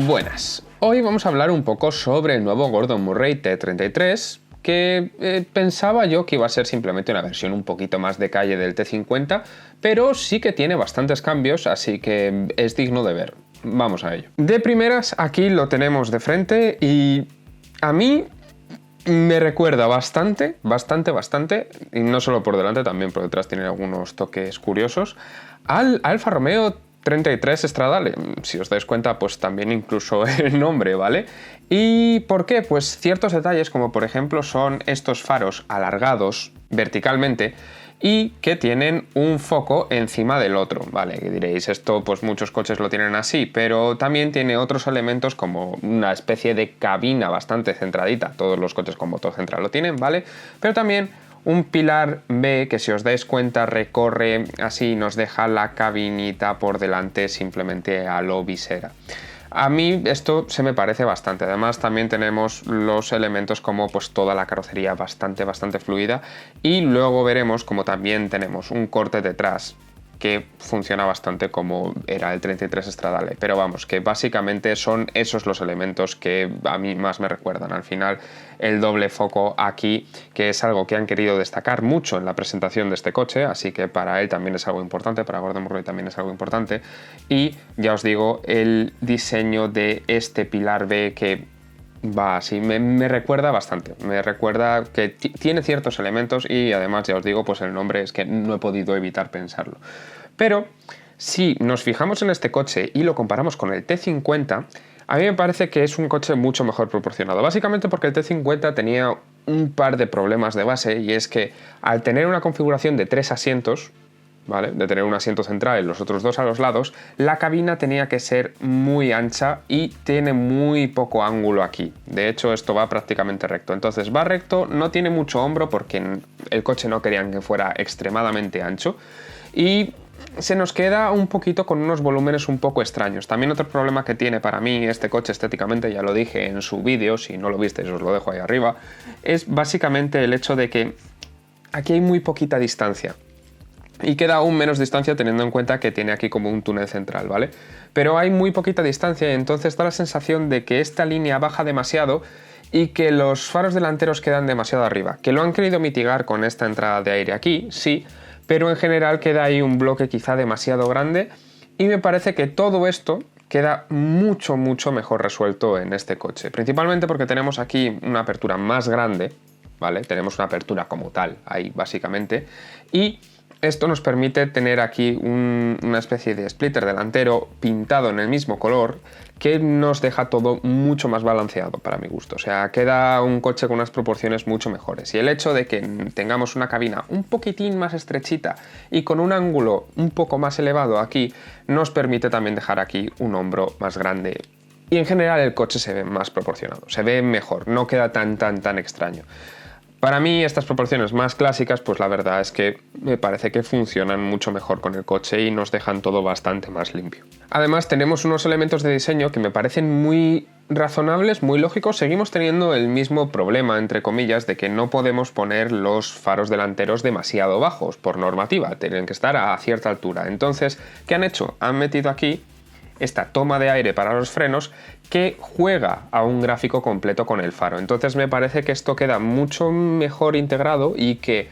Buenas, hoy vamos a hablar un poco sobre el nuevo Gordon Murray T33, que pensaba yo que iba a ser simplemente una versión un poquito más de calle del T50, pero sí que tiene bastantes cambios, así que es digno de ver. Vamos a ello. De primeras, aquí lo tenemos de frente y a mí me recuerda bastante, y no solo por delante, también por detrás tiene algunos toques curiosos, al Alfa Romeo 33 Stradale. Si os dais cuenta, pues también incluso el nombre, ¿vale? ¿Y por qué? Pues ciertos detalles, como por ejemplo son estos faros alargados verticalmente y que tienen un foco encima del otro, ¿vale? Que diréis, esto pues muchos coches lo tienen así, pero también tiene otros elementos como una especie de cabina bastante centradita. Todos los coches con motor central lo tienen, ¿vale? Pero también un pilar B que, si os dais cuenta, recorre así y nos deja la cabinita por delante simplemente a lo visera. A mí esto se me parece bastante. Además también tenemos los elementos como pues toda la carrocería bastante fluida, y luego veremos como también tenemos un corte detrás que funciona bastante como era el 33 Stradale, pero vamos, que básicamente son esos los elementos que a mí más me recuerdan. Al final, el doble foco aquí, que es algo que han querido destacar mucho en la presentación de este coche, así que para él también es algo importante, para Gordon Murray también es algo importante, y ya os digo, el diseño de este pilar B que va así, me recuerda bastante, me recuerda que tiene ciertos elementos, y además ya os digo, pues el nombre es que no he podido evitar pensarlo. Pero si nos fijamos en este coche y lo comparamos con el T50, a mí me parece que es un coche mucho mejor proporcionado, básicamente porque el T50 tenía un par de problemas de base, y es que al tener una configuración de 3 asientos, ¿vale? De tener un asiento central y los otros dos a los lados, la cabina tenía que ser muy ancha y tiene muy poco ángulo aquí. De hecho, esto va prácticamente recto. Entonces va recto, no tiene mucho hombro porque el coche no querían que fuera extremadamente ancho, y se nos queda un poquito con unos volúmenes un poco extraños. También otro problema que tiene para mí este coche estéticamente, ya lo dije en su vídeo, si no lo visteis os lo dejo ahí arriba, es básicamente el hecho de que aquí hay muy poquita distancia. Y queda aún menos distancia teniendo en cuenta que tiene aquí como un túnel central, ¿vale? Pero hay muy poquita distancia, y entonces da la sensación de que esta línea baja demasiado y que los faros delanteros quedan demasiado arriba. Que lo han querido mitigar con esta entrada de aire aquí, sí, pero en general queda ahí un bloque quizá demasiado grande, y me parece que todo esto queda mucho mejor resuelto en este coche. Principalmente porque tenemos aquí una apertura más grande, ¿vale? Tenemos una apertura como tal ahí básicamente, y esto nos permite tener aquí una especie de splitter delantero pintado en el mismo color, que nos deja todo mucho más balanceado para mi gusto. O sea, queda un coche con unas proporciones mucho mejores. Y el hecho de que tengamos una cabina un poquitín más estrechita y con un ángulo un poco más elevado aquí, nos permite también dejar aquí un hombro más grande. Y en general el coche se ve más proporcionado, se ve mejor, no queda tan extraño. Para mí estas proporciones más clásicas, pues la verdad es que me parece que funcionan mucho mejor con el coche y nos dejan todo bastante más limpio. Además tenemos unos elementos de diseño que me parecen muy razonables, muy lógicos. Seguimos teniendo el mismo problema, entre comillas, de que no podemos poner los faros delanteros demasiado bajos por normativa, tienen que estar a cierta altura. Entonces, ¿qué han hecho? Han metido aquí esta toma de aire para los frenos que juega a un gráfico completo con el faro. Entonces me parece que esto queda mucho mejor integrado, y que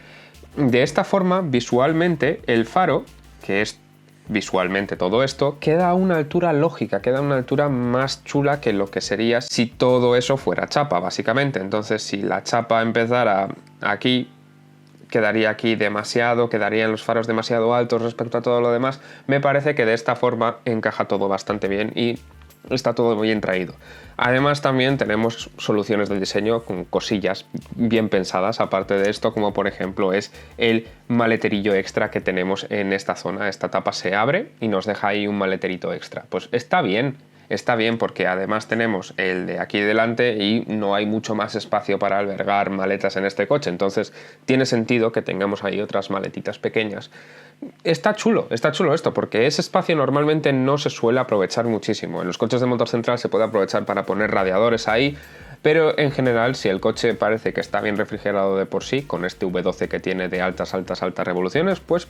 de esta forma visualmente el faro, que es visualmente todo esto, queda a una altura lógica, queda a una altura más chula que lo que sería si todo eso fuera chapa, básicamente. Entonces, si la chapa empezara aquí, quedaría aquí demasiado, quedarían los faros demasiado altos respecto a todo lo demás. Me parece que de esta forma encaja todo bastante bien y está todo bien traído. Además también tenemos soluciones del diseño con cosillas bien pensadas aparte de esto, como por ejemplo es el maleterillo extra que tenemos en esta zona. Esta tapa se abre y nos deja ahí un maleterito extra. Pues está bien porque además tenemos el de aquí delante y no hay mucho más espacio para albergar maletas en este coche, entonces tiene sentido que tengamos ahí otras maletitas pequeñas. Está chulo esto, porque ese espacio normalmente no se suele aprovechar muchísimo. En los coches de motor central se puede aprovechar para poner radiadores ahí, pero en general, si el coche parece que está bien refrigerado de por sí, con este V12 que tiene de altas revoluciones, pues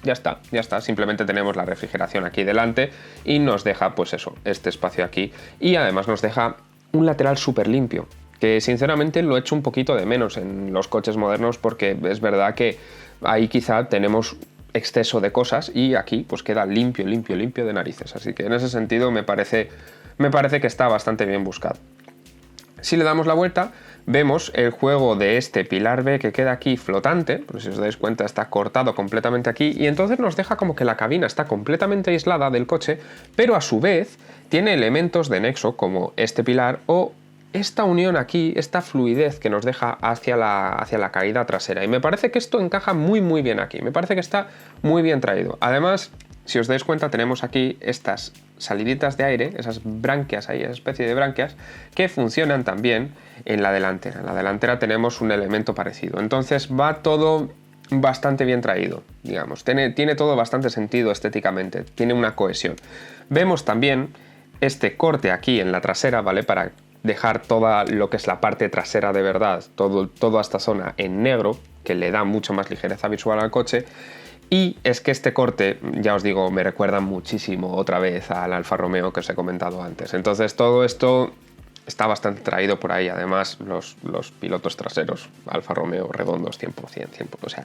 ya está. Simplemente tenemos la refrigeración aquí delante y nos deja, pues eso, este espacio aquí, y además nos deja un lateral súper limpio, que sinceramente lo echo un poquito de menos en los coches modernos, porque es verdad que ahí quizá tenemos exceso de cosas y aquí pues queda limpio de narices. Así que en ese sentido me parece que está bastante bien buscado. Si le damos la vuelta, vemos el juego de este pilar B que queda aquí flotante, pues si os dais cuenta está cortado completamente aquí, y entonces nos deja como que la cabina está completamente aislada del coche, pero a su vez tiene elementos de nexo como este pilar o esta unión aquí, esta fluidez que nos deja hacia la caída trasera. Y me parece que esto encaja muy bien aquí, me parece que está muy bien traído. Además, si os dais cuenta, tenemos aquí estas saliditas de aire, esas branquias ahí, esa especie de branquias, que funcionan también en la delantera. En la delantera tenemos un elemento parecido. Entonces va todo bastante bien traído, digamos. Tiene todo bastante sentido estéticamente, tiene una cohesión. Vemos también este corte aquí en la trasera, ¿vale? Para dejar toda lo que es la parte trasera de verdad, toda esta zona en negro, que le da mucho más ligereza visual al coche. Y es que este corte, ya os digo, me recuerda muchísimo otra vez al Alfa Romeo que os he comentado antes. Entonces todo esto está bastante traído por ahí. Además, los pilotos traseros Alfa Romeo redondos 100%, o sea,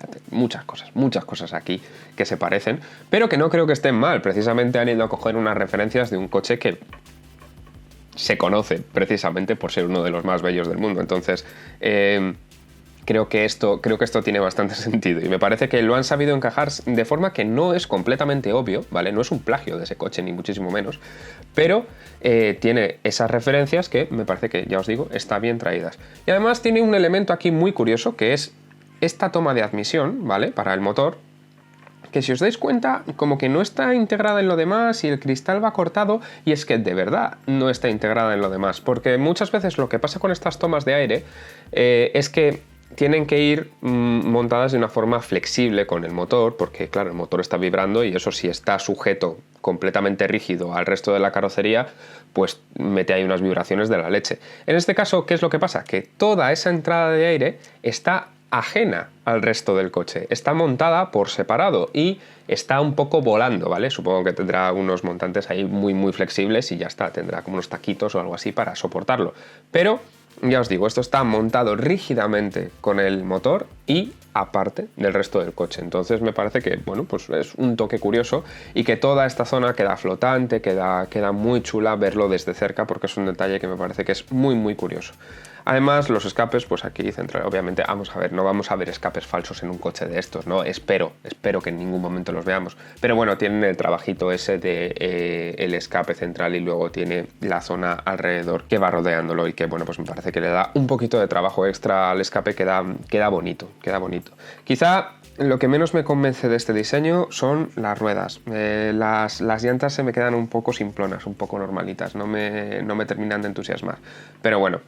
muchas cosas aquí que se parecen, pero que no creo que estén mal. Precisamente han ido a coger unas referencias de un coche que se conoce precisamente por ser uno de los más bellos del mundo. Entonces, creo que esto tiene bastante sentido y me parece que lo han sabido encajar de forma que no es completamente obvio, ¿vale? No es un plagio de ese coche, ni muchísimo menos, pero tiene esas referencias que me parece que, ya os digo, está bien traídas. Y además tiene un elemento aquí muy curioso, que es esta toma de admisión, ¿vale? Para el motor, que si os dais cuenta, como que no está integrada en lo demás y el cristal va cortado, y es que de verdad no está integrada en lo demás, porque muchas veces lo que pasa con estas tomas de aire es que tienen que ir montadas de una forma flexible con el motor, porque claro, el motor está vibrando y eso, si está sujeto completamente rígido al resto de la carrocería, pues mete ahí unas vibraciones de la leche. En este caso, ¿qué es lo que pasa? Que toda esa entrada de aire está ajena al resto del coche, está montada por separado y está un poco volando, ¿vale? Supongo que tendrá unos montantes ahí muy flexibles y ya está, tendrá como unos taquitos o algo así para soportarlo, pero ya os digo, esto está montado rígidamente con el motor y aparte del resto del coche. Entonces me parece que, bueno, pues es un toque curioso y que toda esta zona queda flotante, queda muy chula verlo desde cerca, porque es un detalle que me parece que es muy curioso. Además, los escapes, pues aquí central, obviamente, vamos a ver, no vamos a ver escapes falsos en un coche de estos, ¿no? Espero que en ningún momento los veamos. Pero bueno, tienen el trabajito ese de el escape central y luego tiene la zona alrededor que va rodeándolo y que, bueno, pues me parece que le da un poquito de trabajo extra al escape, queda bonito. Quizá lo que menos me convence de este diseño son las ruedas. Las llantas se me quedan un poco simplonas, un poco normalitas, no me terminan de entusiasmar. Pero bueno,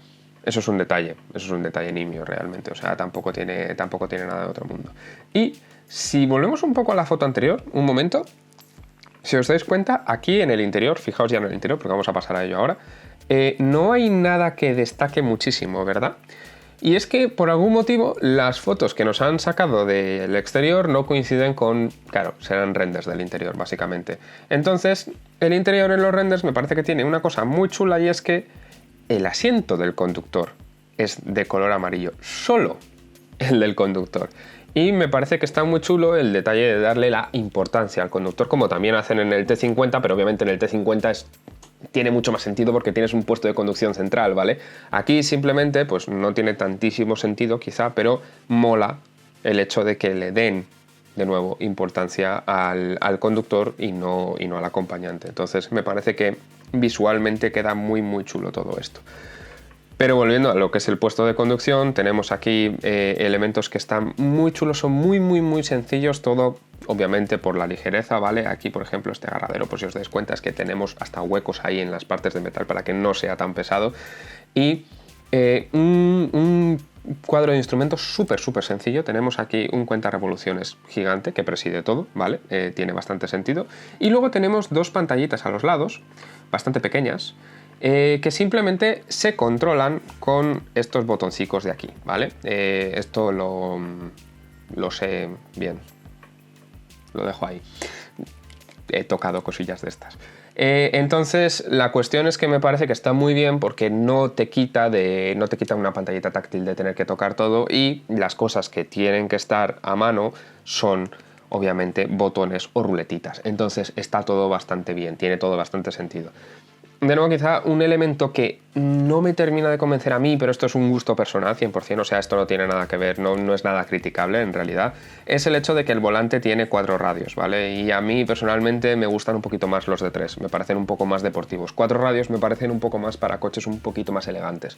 eso es un detalle nimio realmente, o sea, tampoco tiene nada de otro mundo. Y si volvemos un poco a la foto anterior, un momento, si os dais cuenta, aquí en el interior, fijaos ya en el interior, porque vamos a pasar a ello ahora, no hay nada que destaque muchísimo, ¿verdad? Y es que por algún motivo las fotos que nos han sacado del exterior no coinciden con, claro, serán renders del interior básicamente. Entonces, el interior en los renders me parece que tiene una cosa muy chula, y es que el asiento del conductor es de color amarillo, solo el del conductor. Y me parece que está muy chulo el detalle de darle la importancia al conductor, como también hacen en el T50, pero obviamente en el T50 tiene mucho más sentido porque tienes un puesto de conducción central, ¿vale? Aquí simplemente pues no tiene tantísimo sentido quizá, pero mola el hecho de que le den de nuevo importancia al conductor y no al acompañante. Entonces me parece que visualmente queda muy chulo todo esto. Pero volviendo a lo que es el puesto de conducción, tenemos aquí elementos que están muy chulos, son muy sencillos, todo obviamente por la ligereza, ¿vale? Aquí, por ejemplo, este agarradero, pues si os dais cuenta, es que tenemos hasta huecos ahí en las partes de metal para que no sea tan pesado. Y un cuadro de instrumentos súper sencillo. Tenemos aquí un cuenta revoluciones gigante que preside todo, ¿vale? Tiene bastante sentido. Y luego tenemos dos pantallitas a los lados, bastante pequeñas, que simplemente se controlan con estos botoncicos de aquí, ¿vale? Esto lo sé bien, lo dejo ahí. He tocado cosillas de estas. Entonces la cuestión es que me parece que está muy bien porque no te quita una pantallita táctil de tener que tocar todo, y las cosas que tienen que estar a mano son obviamente botones o ruletitas. Entonces está todo bastante bien, tiene todo bastante sentido. De nuevo, quizá un elemento que no me termina de convencer a mí, pero esto es un gusto personal 100%, o sea, esto no tiene nada que ver, no es nada criticable en realidad, es el hecho de que el volante tiene 4 radios, ¿vale? Y a mí personalmente me gustan un poquito más los de 3, me parecen un poco más deportivos. 4 radios me parecen un poco más para coches un poquito más elegantes.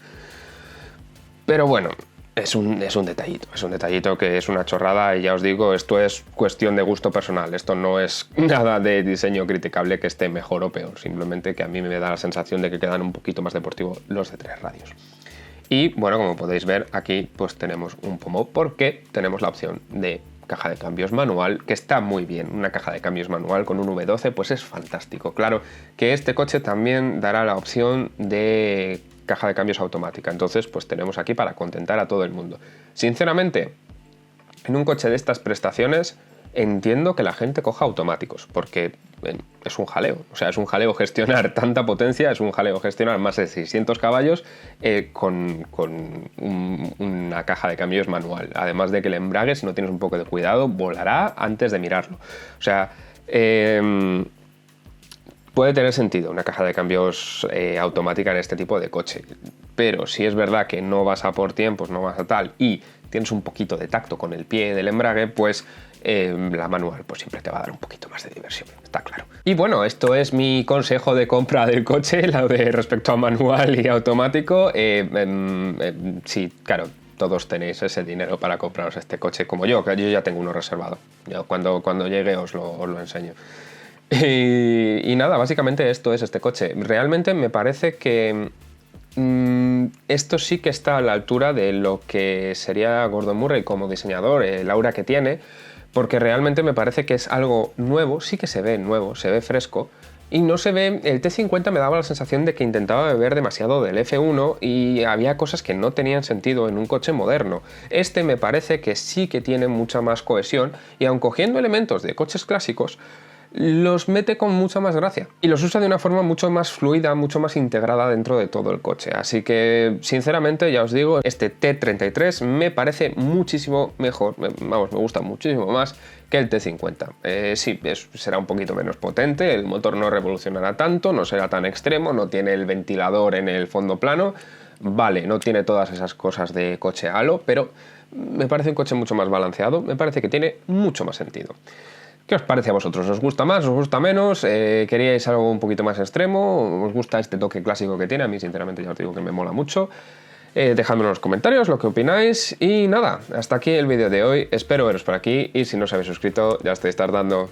Pero bueno, es un detallito que es una chorrada, y ya os digo, esto es cuestión de gusto personal, esto no es nada de diseño criticable que esté mejor o peor, simplemente que a mí me da la sensación de que quedan un poquito más deportivos los de 3 radios. Y bueno, como podéis ver aquí pues tenemos un pomo porque tenemos la opción de caja de cambios manual, que está muy bien. Una caja de cambios manual con un V12 pues es fantástico. Claro que este coche también dará la opción de caja de cambios automática, entonces pues tenemos aquí para contentar a todo el mundo. Sinceramente, en un coche de estas prestaciones entiendo que la gente coja automáticos, porque es un jaleo, o sea, es un jaleo gestionar tanta potencia, es un jaleo gestionar más de 600 caballos con una caja de cambios manual. Además de que el embrague, si no tienes un poco de cuidado, volará antes de mirarlo. O sea, puede tener sentido una caja de cambios automática en este tipo de coche, pero si es verdad que no vas a por tiempos, no vas a tal, y tienes un poquito de tacto con el pie del embrague, pues la manual pues siempre te va a dar un poquito más de diversión, está claro. Y bueno, esto es mi consejo de compra del coche, la de respecto a manual y automático. Sí, claro, todos tenéis ese dinero para compraros este coche como yo, que yo ya tengo uno reservado. Yo cuando llegue os lo enseño. Y nada, básicamente esto es este coche. Realmente me parece que esto sí que está a la altura de lo que sería Gordon Murray como diseñador, el aura que tiene, porque realmente me parece que es algo nuevo, sí que se ve nuevo, se ve fresco, y no se ve. El T50 me daba la sensación de que intentaba beber demasiado del F1 y había cosas que no tenían sentido en un coche moderno. Este me parece que sí que tiene mucha más cohesión, y aun cogiendo elementos de coches clásicos, los mete con mucha más gracia y los usa de una forma mucho más fluida, mucho más integrada dentro de todo el coche. Así que, sinceramente, ya os digo, este T33 me parece muchísimo mejor, vamos, me gusta muchísimo más que el T50. Sí, será un poquito menos potente, el motor no revolucionará tanto, no será tan extremo, no tiene el ventilador en el fondo plano, vale, no tiene todas esas cosas de coche halo, pero me parece un coche mucho más balanceado, me parece que tiene mucho más sentido. ¿Qué os parece a vosotros? ¿Os gusta más? ¿Os gusta menos? ¿Queríais algo un poquito más extremo? ¿Os gusta este toque clásico que tiene? A mí, sinceramente, ya os digo que me mola mucho. Dejadme en los comentarios lo que opináis. Y nada, hasta aquí el vídeo de hoy. Espero veros por aquí, y si no os habéis suscrito, ya estáis tardando.